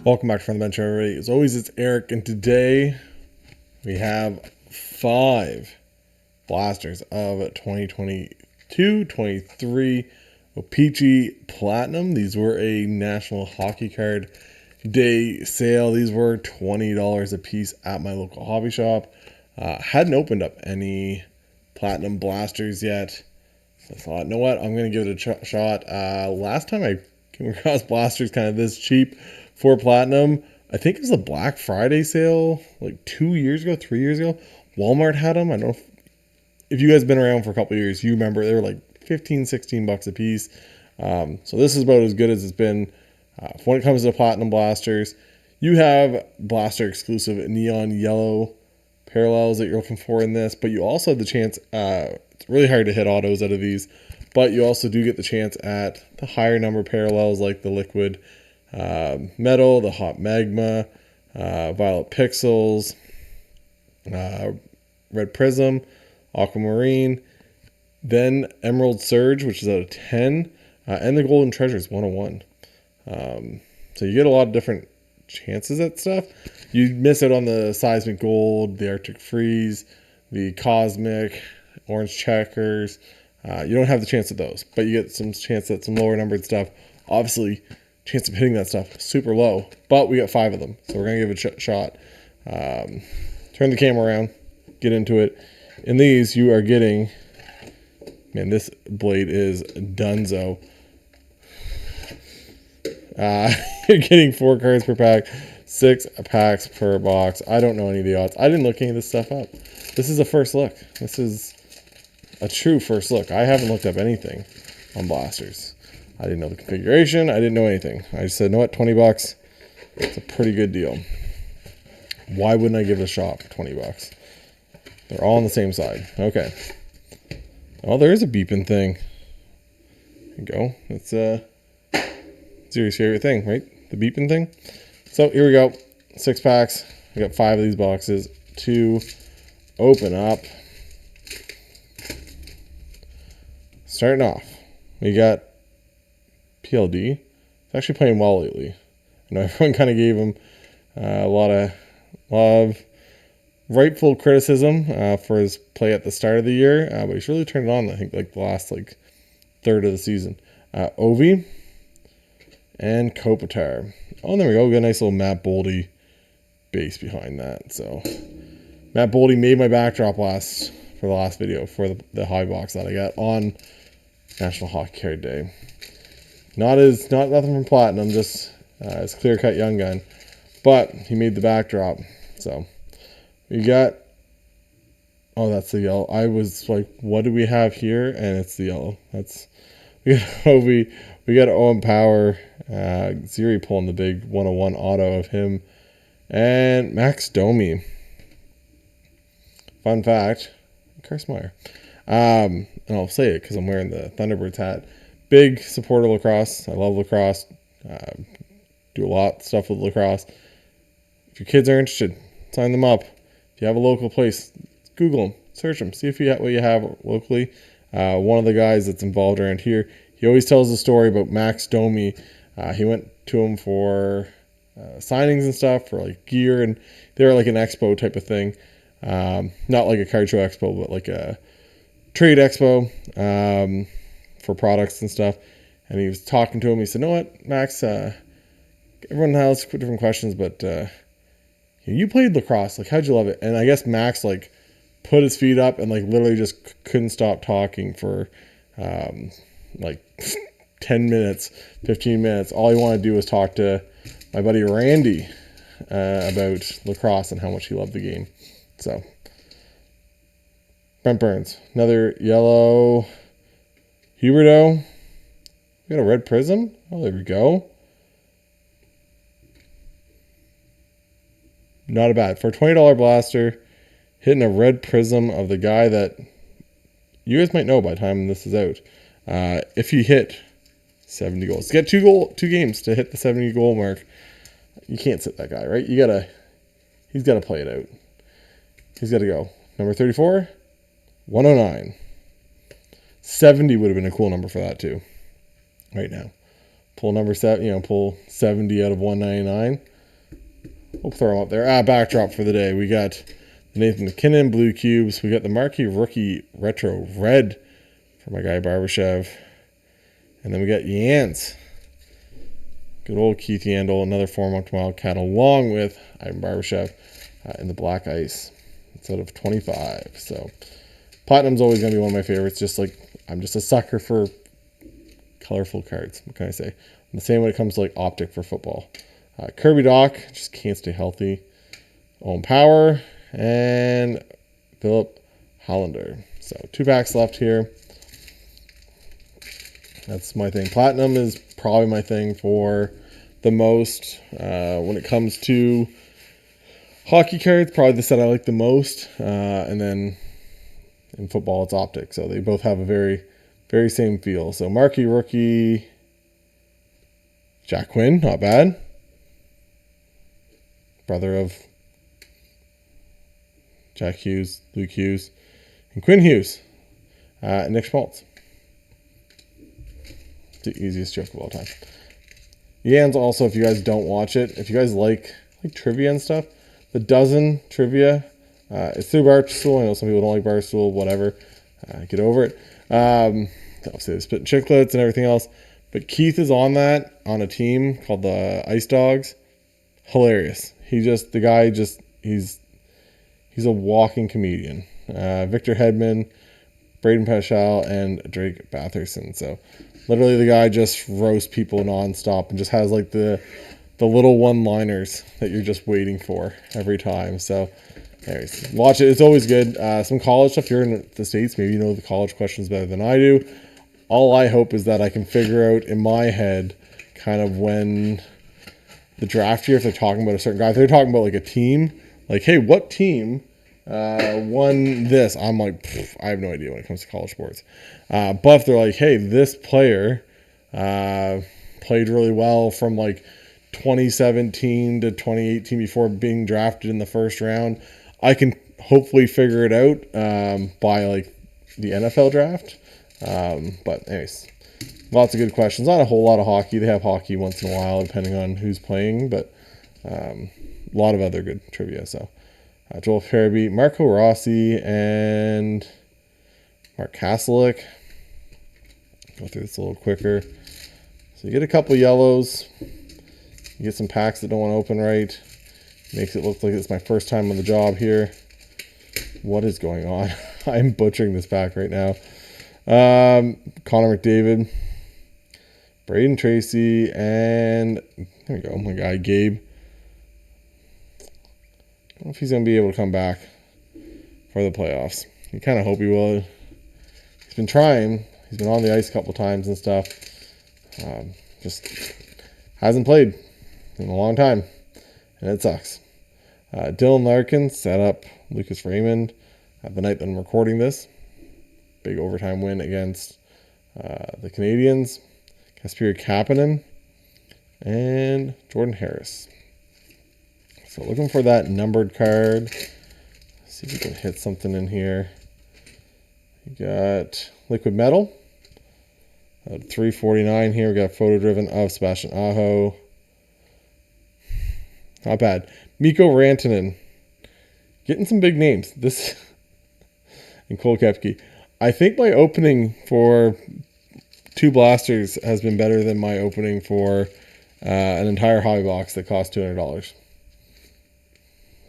Welcome back to From the Bench, everybody. As always, it's Eric, and today we have 5 blasters of 2022-23 O-Pee-Chee Platinum. These were a National Hockey Card Day sale. These were $20 a piece at my local hobby shop. Hadn't opened up any Platinum blasters yet, so I thought, you know what, I'm going to give it a shot. Last time I came across blasters kind of this cheap for Platinum, I think it was a Black Friday sale like 2 years ago, 3 years ago. Walmart had them. I don't know if you guys have been around for a couple of years, you remember they were like 15, 16 bucks a piece. So this is about as good as it's been when it comes to Platinum blasters. You have blaster exclusive neon yellow parallels that you're looking for in this, but you also have the chance, it's really hard to hit autos out of these, but you also do get the chance at the higher number parallels like the liquid metal, the hot magma, violet pixels, red prism, aquamarine, then emerald surge, which is out of 10, and the golden treasures 101. So you get a lot of different chances at stuff. You miss out on the seismic gold, the arctic freeze, the cosmic, orange checkers. You don't have the chance at those, but you get some chance at some lower numbered stuff. Obviously, chance of hitting that stuff super low, but we got 5 of them, so we're gonna give it a shot. Turn the camera around, get into it. In these, you are getting, man, this blade is dunzo. You're getting 4 cards per pack, 6 packs per box. I don't know any of the odds. I didn't look any of this stuff up. This is a first look. This is a true first look. I haven't looked up anything on blasters. I didn't know the configuration. I didn't know anything. I just said, you know what, 20 bucks. It's a pretty good deal. Why wouldn't I give it a shot for 20 bucks? They're all on the same side. Okay. Oh, there is a beeping thing. There you go. It's Zeri's favorite thing, right? The beeping thing. So here we go. 6 packs. We got 5 of these boxes to open up. Starting off, we got PLD. It's actually playing well lately. I know everyone kind of gave him a lot of rightful criticism for his play at the start of the year, but he's really turned it on. I think like the last third of the season. Ovi and Kopitar. Oh, and there we go. We got a nice little Matt Boldy base behind that. So Matt Boldy made my backdrop for the last video for the high box that I got on National Hockey Card Day. Not nothing from Platinum, just his clear cut young gun, but he made the backdrop. So we got, oh, that's the yellow. I was like, what do we have here? And it's the yellow. We got Ovi, we got Owen Power, Zeri pulling the big 101 auto of him, and Max Domi. Fun fact, Chris Meyer. And I'll say it because I'm wearing the Thunderbirds hat. Big supporter of lacrosse. I love lacrosse. Do a lot of stuff with lacrosse. If your kids are interested, sign them up. If you have a local place, Google them, search them, see what you have locally. One of the guys that's involved around here, he always tells the story about Max Domi. He went to him for signings and stuff, for like gear, and they were like an expo type of thing. Not like a card show expo, but like a trade expo for products and stuff. And he was talking to him. He said, "You know what, Max? Everyone has different questions, but you played lacrosse. Like, how'd you love it?" And I guess Max like put his feet up and like literally just couldn't stop talking for like 10 minutes, 15 minutes. All he wanted to do was talk to my buddy Randy about lacrosse and how much he loved the game. So Brent Burns, another yellow Huberto. We got a red prism. Oh, there we go. Not a bad. For a $20 blaster, hitting a red prism of the guy that you guys might know by the time this is out. If he hit 70 goals. To get two games to hit the 70 goal mark, you can't sit that guy, right? He's got to play it out. He's got to go. Number 34, 109. 70 would have been a cool number for that too. Right now, pull number 7. Pull 70 out of 199. we'll throw them up there. Backdrop for the day. We got the Nathan McKinnon blue cubes. We got the Marquee Rookie Retro Red for my guy Barbashev. And then we got Yans. Good old Keith Yandel, another 4-month Wildcat, along with Ivan Barbashev in the black ice instead of 25. So Platinum's always going to be one of my favorites. Just like I'm just a sucker for colorful cards. What can I say? I'm the same when it comes to like Optic for football. Kirby Doc just can't stay healthy. Owen Power and Philip Hollander. So 2 packs left here. That's my thing. Platinum is probably my thing for the most. When it comes to hockey cards, probably the set I like the most. And then in football, it's Optic. So they both have a very, very same feel. So Marquee Rookie, Jack Quinn, not bad. Brother of Jack Hughes, Luke Hughes, and Quinn Hughes. Nick Schmaltz. The easiest joke of all time. Yans also, if you guys don't watch it, if you guys like trivia and stuff, the dozen trivia, it's through Barstool. I know some people don't like Barstool, whatever. Get over it. Obviously, they spit chiclets and everything else. But Keith is on that, on a team called the Ice Dogs. Hilarious. He's a walking comedian. Victor Hedman, Braden Paschal, and Drake Batherson. So literally the guy just roasts people nonstop and just has like the little one-liners that you're just waiting for every time. So anyways, watch it. It's always good. Some college stuff. You're in the States. Maybe you know the college questions better than I do. All I hope is that I can figure out in my head kind of when the draft year, if they're talking about a certain guy, if they're talking about like a team, like, hey, what team won this? I'm like, I have no idea when it comes to college sports. But if they're like, hey, this player played really well from like 2017 to 2018 before being drafted in the first round, I can hopefully figure it out by like the NFL draft. But anyways, lots of good questions. Not a whole lot of hockey. They have hockey once in a while, depending on who's playing, but a lot of other good trivia. So Joel Farabee, Marco Rossi, and Mark Kaselic. Go through this a little quicker. So you get a couple yellows. You get some packs that don't want to open right. Makes it look like it's my first time on the job here. What is going on? I'm butchering this pack right now. Connor McDavid, Braden Tracy, and there we go, my guy Gabe. I don't know if he's going to be able to come back for the playoffs. You kind of hope he will. He's been trying. He's been on the ice a couple times and stuff. Just hasn't played in a long time, and it sucks. Dylan Larkin set up Lucas Raymond the night that I'm recording this. Big overtime win against the Canadiens. Kasperi Kapanen and Jordan Harris. So looking for that numbered card. Let's see if we can hit something in here. You got Liquid Metal. 349 here. We got photo driven of Sebastian Aho. Not bad. Mikko Rantanen. Getting some big names. This and Cole Koepke. I think my opening for 2 blasters has been better than my opening for an entire hobby box that cost $200.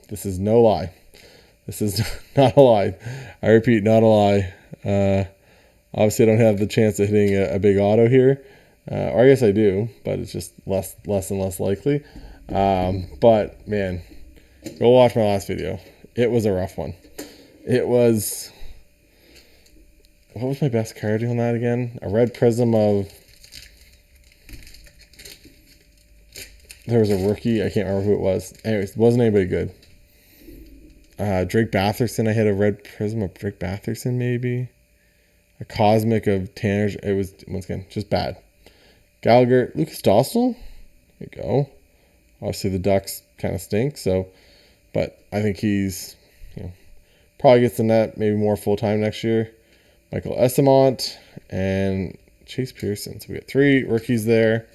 This is no lie. This is not a lie. I repeat, not a lie. Obviously, I don't have the chance of hitting a big auto here. Or I guess I do, but it's just less and less likely. But, man, go watch my last video. It was a rough one. It was... What was my best card on that again? A red prism of... There was a rookie. I can't remember who it was. Anyways, it wasn't anybody good. Drake Batherson. I had a red prism of Drake Batherson, maybe. A cosmic of Tanner. It was, once again, just bad. Gallagher. Lucas Dostal. There you go. Obviously, the Ducks kind of stink. So, but I think he's, probably gets the net maybe more full-time next year. Michael Esamont and Chase Pearson. So we got 3 rookies there.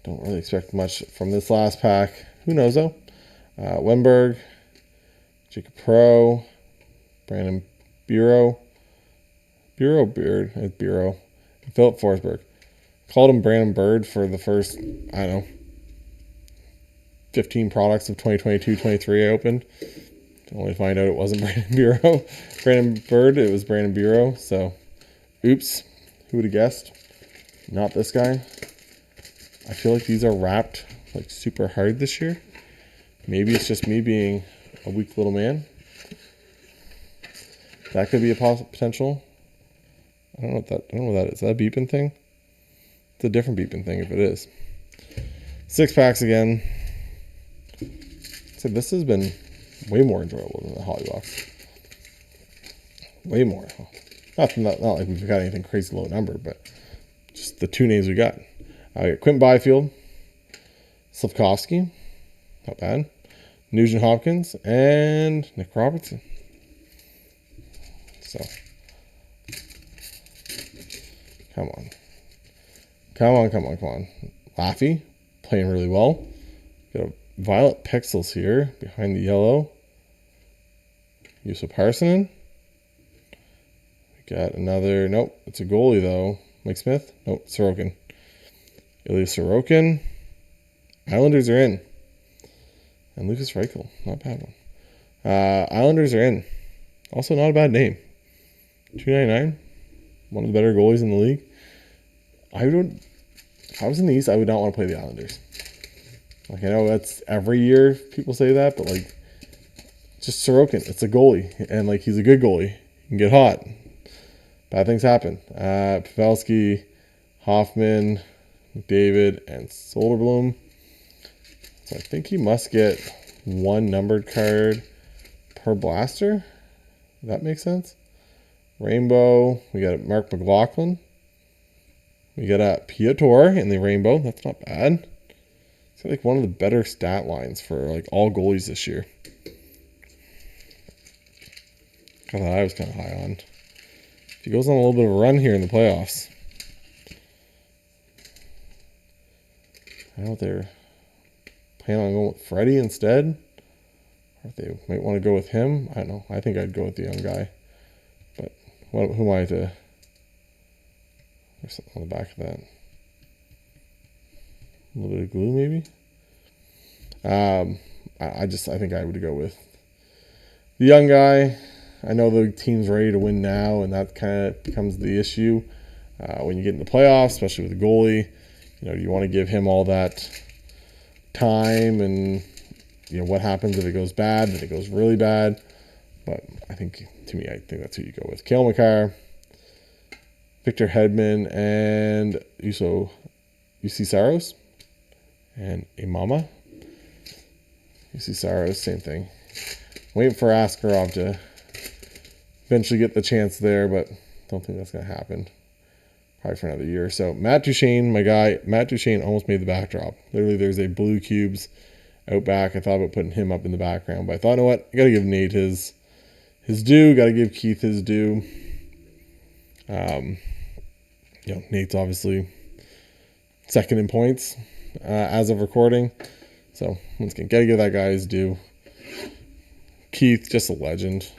Don't really expect much from this last pack. Who knows, though? Wenberg, Jacob Pro, Brandon Bureau, Beard, it's Bureau, Philip Forsberg. Called him Brandon Bird for the first, I don't know, 15 products of 2022-23 I opened. Only to find out it wasn't Brandon Bird, it was Brandon Bureau. So, oops, who would have guessed? Not this guy. I feel like these are wrapped like super hard this year. Maybe it's just me being a weak little man. That could be a potential. I don't know what that is. Is that a beeping thing? It's a different beeping thing if it is. 6 packs again. So this has been way more enjoyable than the Holly box. Way more. Not like we've got anything crazy low number, but just the 2 names we got. I got Quentin Byfield, Slavkovsky, not bad, Nugent Hopkins, and Nick Robertson. So, come on. Laffy, playing really well. Got a Violet Pixels here behind the yellow. Juuso Parssinen. We got another, nope, it's a goalie though. Mike Smith? Nope, Sorokin. Ilya Sorokin. Islanders are in. And Lucas Reichel, not a bad one. Islanders are in. Also not a bad name. $2.99. One of the better goalies in the league. If I was in the East, I would not want to play the Islanders. Like, I know that's every year people say that, but like, just Sorokin, it's a goalie, and like he's a good goalie. He can get hot. Bad things happen. Pavelski, Hoffman, McDavid, and Soderblom. So I think he must get 1 numbered card per blaster. Does that make sense? Rainbow, we got Mark McLaughlin. We got a Piotr in the rainbow. That's not bad. It's got like one of the better stat lines for like all goalies this year. I thought I was kind of high on. If he goes on a little bit of a run here in the playoffs. I don't know if they're planning on going with Freddie instead. Or if they might want to go with him. I don't know. I think I'd go with the young guy. But who am I to... There's something on the back of that. A little bit of glue, maybe. I think I would go with the young guy. I know the team's ready to win now, and that kind of becomes the issue when you get in the playoffs, especially with the goalie. You know, you want to give him all that time, and you know what happens if it goes bad, if it goes really bad. But I think that's who you go with. Cale Makar, Victor Hedman, and UC Saros, and Imama. UC Saros, same thing. Waiting for Askarov to eventually get the chance there, but don't think that's going to happen. Probably for another year. So Matt Duchene, my guy, Matt Duchene almost made the backdrop. Literally, there's a blue cubes out back. I thought about putting him up in the background, but I thought, you know what? I got to give Nate his due. Got to give Keith his due. Nate's obviously second in points as of recording. So once again, got to give that guy his due. Keith, just a legend.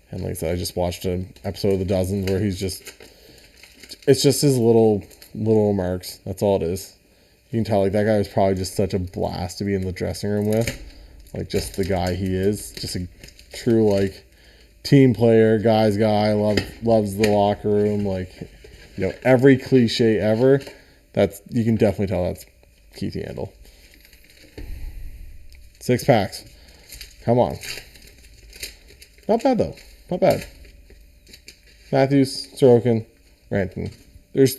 And like I said, I just watched an episode of The Dozens where it's just his little marks. That's all it is. You can tell like that guy was probably just such a blast to be in the dressing room with. Like just the guy he is. Just a true like team player, guy's guy, loves the locker room. Like, you know, every cliche ever, you can definitely tell that's Keith Yandel. 6 packs. Come on. Not bad though. Not bad. Matthews, Sorokin, Ranton. There's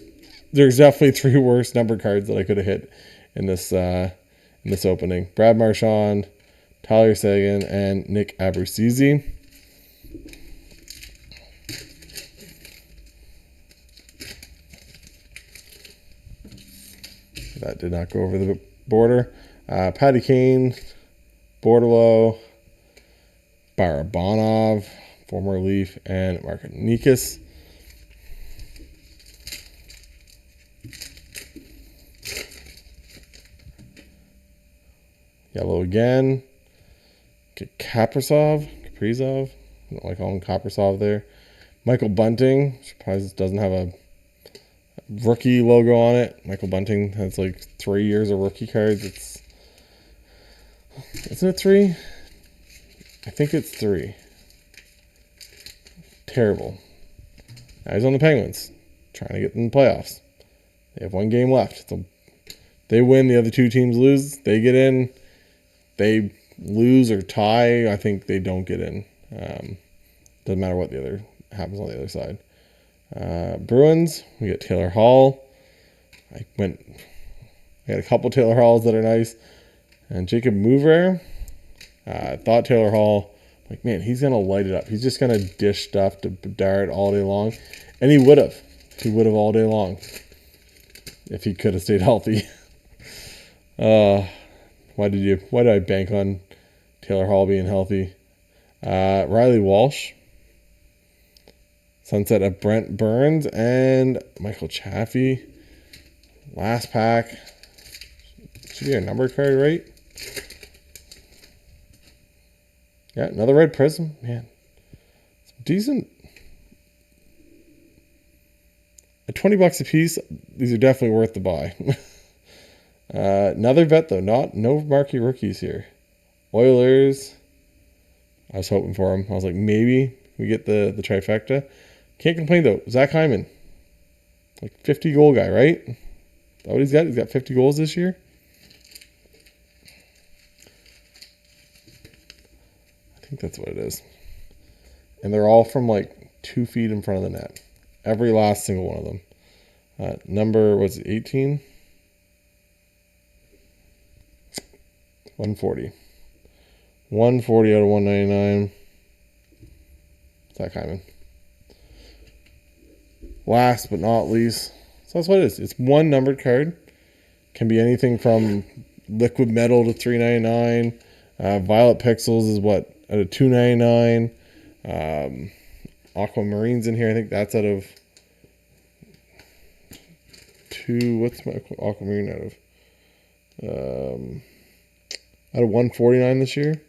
definitely 3 worse number cards that I could have hit in this opening. Brad Marchand, Tyler Seguin, and Nick Abruzzese. That did not go over the border. Patty Kane, Bordelot, Barabanov, former Leaf, and Markinikas. Yellow again. Kaprizov. I don't like calling him Kaprizov there. Michael Bunting. Surprised doesn't have a rookie logo on it. Michael Bunting has like 3 years of rookie cards. Isn't it 3? I think it's 3. Terrible. Now he's on the Penguins, trying to get in the playoffs. They have 1 game left. So they win, the other 2 teams lose. They get in. They lose or tie, I think they don't get in. Doesn't matter what the other happens on the other side. Bruins, we get Taylor Hall. I got a couple Taylor Halls that are nice. And Jacob Mover. I thought Taylor Hall, like, man, he's going to light it up. He's just going to dish stuff to Bedard all day long. And he would have. He would have all day long. If he could have stayed healthy. Why did I bank on Taylor Hall being healthy? Riley Walsh. Sunset of Brent Burns and Michael Chaffee. Last pack. Should be a number card, right? Yeah, another red prism. Man, it's decent. At $20 a piece, these are definitely worth the buy. Another vet though, no marquee rookies here. Oilers. I was hoping for them. I was like, maybe we get the trifecta. Can't complain though. Zach Hyman, like 50 goal guy, right? Is that what he's got? He's got 50 goals this year. I think that's what it is. And they're all from like 2 feet in front of the net. Every last single one of them. Number was 18. 140. 140 out of 199. Zach Hyman. Last but not least, so that's what it is. It's 1 numbered card. Can be anything from liquid metal to $3.99. Violet pixels is what, out of $2.99. Aquamarines in here. I think that's out of 2. What's my aquamarine out of? Out of 149 this year.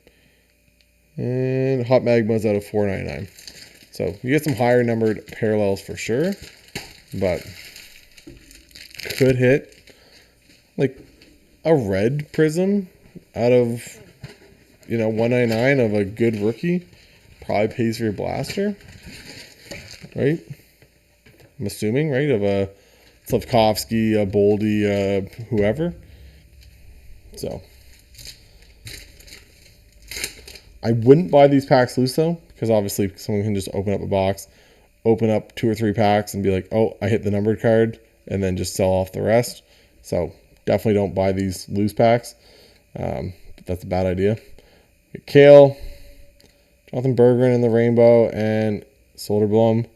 And Hot Magma's out of 499. So you get some higher numbered parallels for sure, but could hit like a red prism out of 199 of a good rookie. Probably pays for your blaster, right? I'm assuming, right? Of a Slavkovsky, a Boldy, whoever. So I wouldn't buy these packs loose though, because obviously someone can just open up a box, open up 2 or 3 packs and be like, oh, I hit the numbered card, and then just sell off the rest. So definitely don't buy these loose packs. That's a bad idea. Kale, Jonathan Berggren in the rainbow, and Soderblom.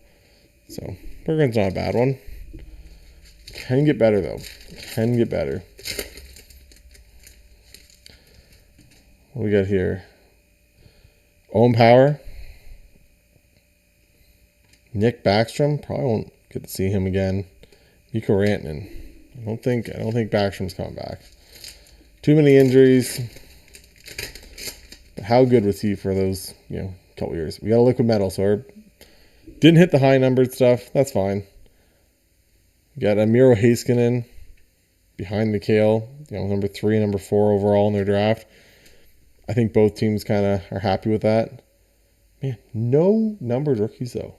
So Berggren's not a bad one. Can get better though. Can get better. What we got here? Owen Power. Nick Backstrom. Probably won't get to see him again. Mikko Rantanen. I don't think Backstrom's coming back. Too many injuries. But how good was he for those, couple years? We got a liquid metal, so didn't hit the high numbered stuff. That's fine. We got a Miro Heiskanen behind the Kale. Number 3 and number 4 overall in their draft. I think both teams kind of are happy with that. Man, no numbered rookies though.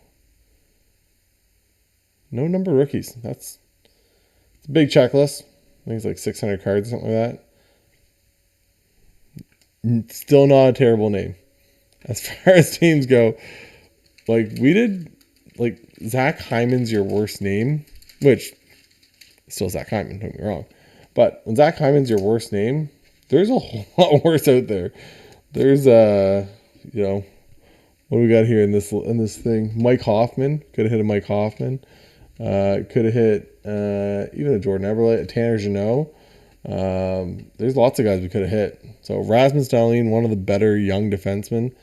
No numbered rookies. It's a big checklist. I think it's like 600 cards or something like that. Still not a terrible name. As far as teams go, like we did, like Zach Hyman's your worst name, which still Zach Hyman, don't get me wrong. But when Zach Hyman's your worst name, there's a whole lot worse out there. There's what do we got here in this thing? Mike Hoffman. Could have hit a Mike Hoffman. Could have hit even a Jordan Eberle, a Tanner Jeannot. There's lots of guys we could have hit. So Rasmus Dahlin, one of the better young defensemen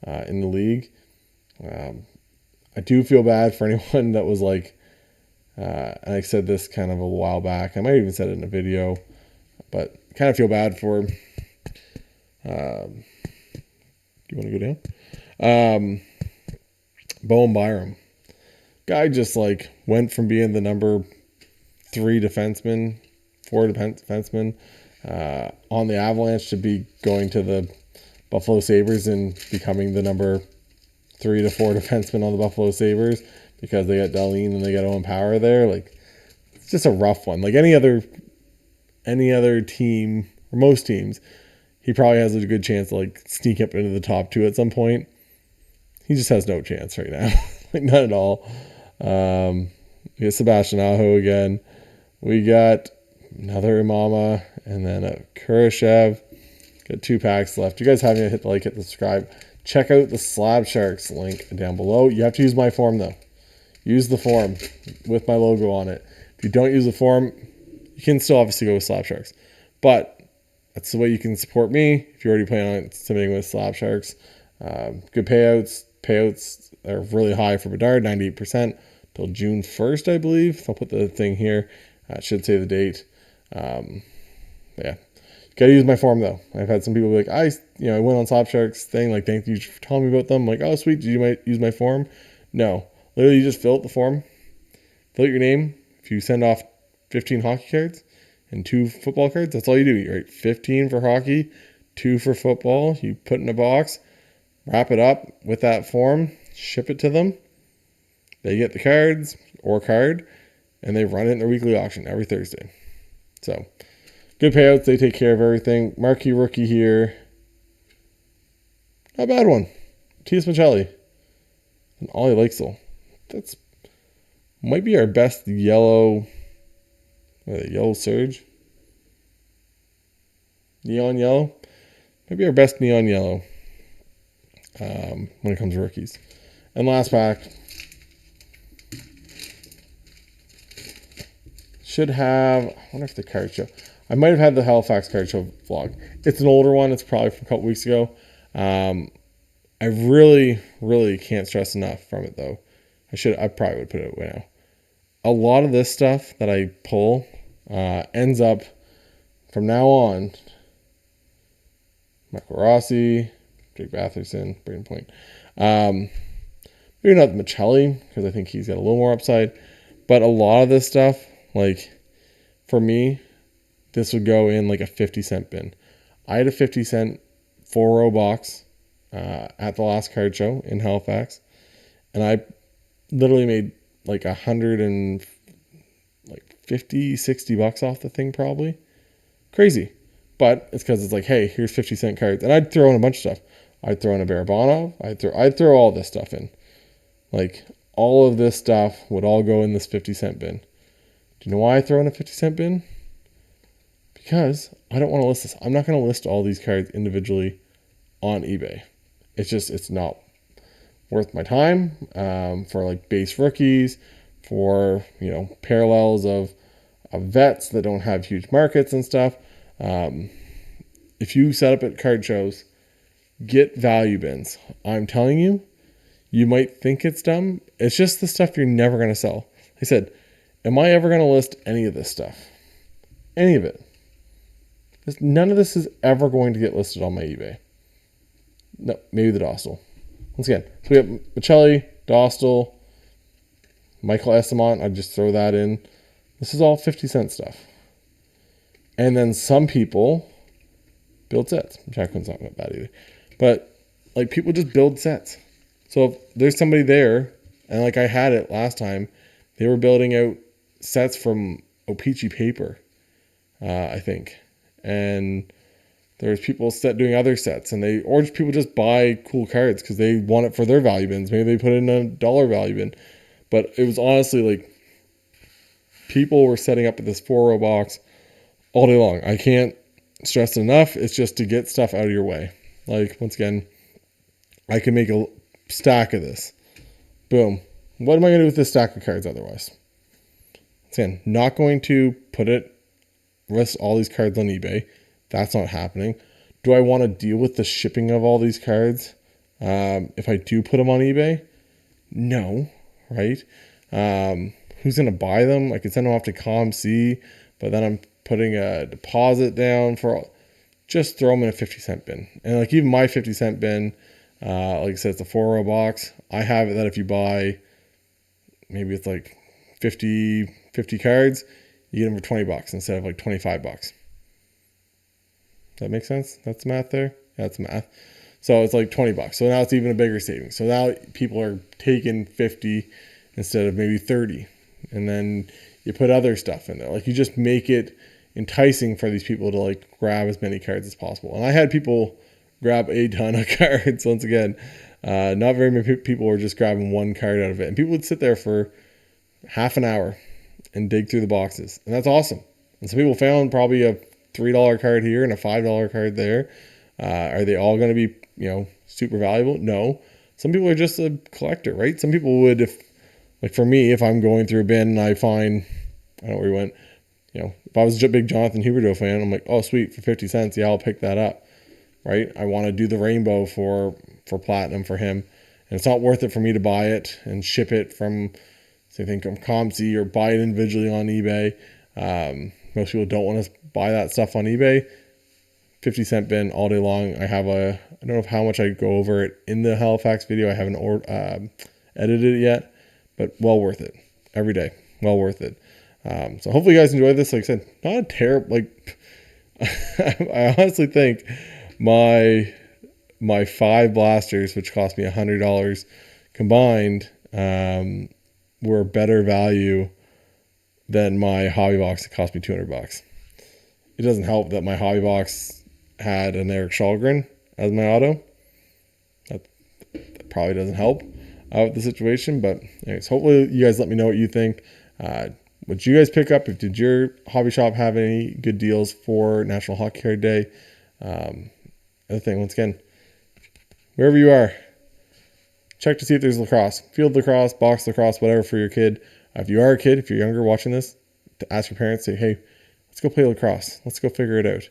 in the league. I do feel bad for anyone that was like, and I said this kind of a while back. I might have even said it in a video, but kind of feel bad for You want to go down? Bowen Byram. Guy just like went from being the number 3 defenseman, 4 defenseman on the Avalanche to be going to the Buffalo Sabres and becoming the number 3 to 4 defenseman on the Buffalo Sabres because they got Dahlin and they got Owen Power there. Like, it's just a rough one. Like any other team or most teams, he probably has a good chance to like sneak up into the top 2 at some point. He just has no chance right now. Like, none at all. We got Sebastian Aho again. We got another Imama and then a Kurashev. Got 2 packs left. You guys haven't hit the like, hit the subscribe. Check out the Slab Sharks link down below. You have to use my form though. Use the form with my logo on it. If you don't use the form, you can still obviously go with Slab Sharks. But that's the way you can support me if you already plan on submitting with Slab Sharks. Good payouts. Payouts are really high for Bedard, 98% till June 1st, I believe. I'll put the thing here. It should say the date. Yeah. Gotta use my form though. I've had some people be like, I went on Slab Sharks thing, like, thank you for telling me about them. I'm like, oh sweet, did you use my form? No. Literally, you just fill out the form, fill out your name. If you send off 15 hockey cards and 2 football cards, that's all you do. You write 15 for hockey, 2 for football. You put in a box, wrap it up with that form, ship it to them. They get the cards or card, and they run it in their weekly auction every Thursday. So, good payouts. They take care of everything. Marquee rookie here. Not a bad one. T.S. Michelli. And Ollie Leixel. That's might be our best yellow surge. Neon yellow. Maybe our best neon yellow when it comes to rookies. And last pack. Should have, I wonder if the card show. I might have had the Halifax card show vlog. It's an older one. It's probably from a couple weeks ago. I really, really can't stress enough from it though. I probably would put it away now. A lot of this stuff that I pull ends up from now on. Michael Rossi, Jake Batherson, Braden Point. Maybe not Michelli because I think he's got a little more upside. But a lot of this stuff, like for me, this would go in like a 50-cent bin. I had a 50-cent 4-row box at the last card show in Halifax, and I literally made like $150, $60 off the thing probably. Crazy. But it's because it's like, hey, here's 50-cent cards. And I'd throw in a bunch of stuff. I'd throw in a Barabanov. I'd throw all this stuff in. Like, all of this stuff would all go in this 50-cent bin. Do you know why I throw in a 50-cent bin? Because I don't want to list this. I'm not going to list all these cards individually on eBay. It's not worth my time for like base rookies, for, parallels of vets that don't have huge markets and stuff. If you set up at card shows, get value bins. I'm telling you, you might think it's dumb. It's just the stuff you're never going to sell. Like I said, am I ever going to list any of this stuff? Any of it? None of this is ever going to get listed on my eBay. No, maybe the Dostal. Once again, so we have Michelli, Dostal, Michael Esamont. I'd just throw that in. This is all 50-cent stuff. And then some people build sets. Jacqueline's not that bad either. But, like, people just build sets. So if there's somebody there, and like I had it last time, they were building out sets from O-Pee-Chee paper, I think. And there's people doing other sets, or people just buy cool cards because they want it for their value bins. Maybe they put in a $1 value bin. But it was honestly like people were setting up this 4-row box all day long. I can't stress it enough. It's just to get stuff out of your way. Like, once again, I can make a stack of this. Boom. What am I going to do with this stack of cards otherwise? Again, not going to list all these cards on eBay. That's not happening. Do I want to deal with the shipping of all these cards if I do put them on eBay? No, right? Who's going to buy them? I could send them off to ComC, but then I'm putting a deposit down for all. just throw them in a 50-cent bin. And like even my 50-cent bin, like I said, it's a 4-row box. I have it that if you buy, maybe it's like 50 cards, you get them for $20 instead of like $25. Does that make sense? That's math there? Yeah, that's math. So it's like $20. So now it's even a bigger savings. So now people are taking 50 instead of maybe 30. And then you put other stuff in there. Like you just make it enticing for these people to like grab as many cards as possible. And I had people grab a ton of cards. Once again, not very many people were just grabbing one card out of it. And people would sit there for half an hour and dig through the boxes. And that's awesome. And some people found probably a $3 card here and a $5 card there. Are they all going to be, super valuable? No. Some people are just a collector, right? Some people would, like for me, if I'm going through a bin and I find, I don't know where he went, if I was a big Jonathan Huberdeau fan, I'm like, oh, sweet, for 50 cents, yeah, I'll pick that up, right? I want to do the rainbow for platinum for him. And it's not worth it for me to buy it and ship it from, say, from ComC or buy it individually on eBay. Most people don't want to buy that stuff on eBay. 50-cent bin all day long. I don't know how much I go over it in the Halifax video. I haven't edited it yet, but well worth it. Every day, well worth it. So hopefully you guys enjoyed this. Like I said, not a terrible, I honestly think my 5 blasters, which cost me $100 combined, were better value than my hobby box that cost me $200. It doesn't help that my hobby box had an Eric Shalgren as my auto. That probably doesn't help out the situation, but anyways, hopefully you guys let me know what you think. What you guys pick up? Did your hobby shop have any good deals for National Hockey Card Day? Other thing, once again, wherever you are, check to see if there's lacrosse, field lacrosse, box lacrosse, whatever for your kid. If you are a kid, if you're younger watching this, to ask your parents, say, hey, let's go play lacrosse. Let's go figure it out.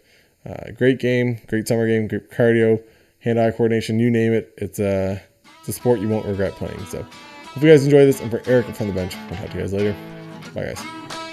Great game, great summer game, great cardio, hand-eye coordination, you name it. It's a sport you won't regret playing. So hope you guys enjoy this. And for Eric from the bench, I'll talk to you guys later. Bye, guys.